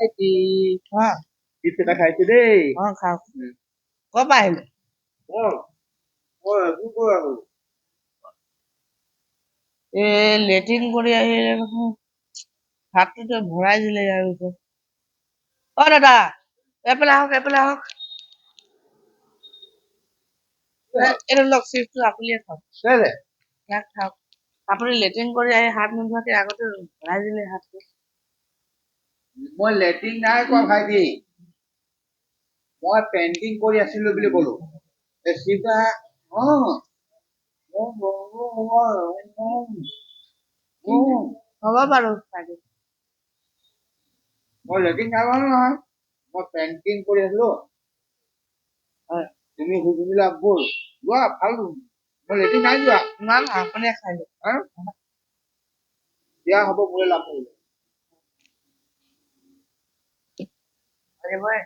খেতি অঁ চিপছ এটা খাইছো দেই অঁ খাওক ক'ৰ পৰা আহিলে লেট্ৰিন কৰি আহিলে নহয় হাতটোতে ভৰাই দিলে ইয়াৰ ভিতৰত অ দাদা এইফালে আহক এইটো লওক চিপছটো আপুনিয়ে খাওক ইয়াক খাওক আপুনি লেট্ৰিন কৰি আহি হাত নোধোৱাকে আগতে ভৰাই দিলে হাতটো মই লেট্ৰিন নাই কোৱা ভাইটি মই পেইণ্টিং কৰি আছিলো বুলি ক'লো চিপছ হ'ব বাৰু চাগে মই লেট্ৰিন নাই কৰা নহয় মই পেইণ্টিং কৰি আছিলো তুমি সুধিছিলা ব'ল যোৱা ভাল মই লেট্ৰিন নাই যোৱা না না আপুনিয়ে খাই লওক দিয়া হ'ব মোৰে লাভ কৰিলে আহিবই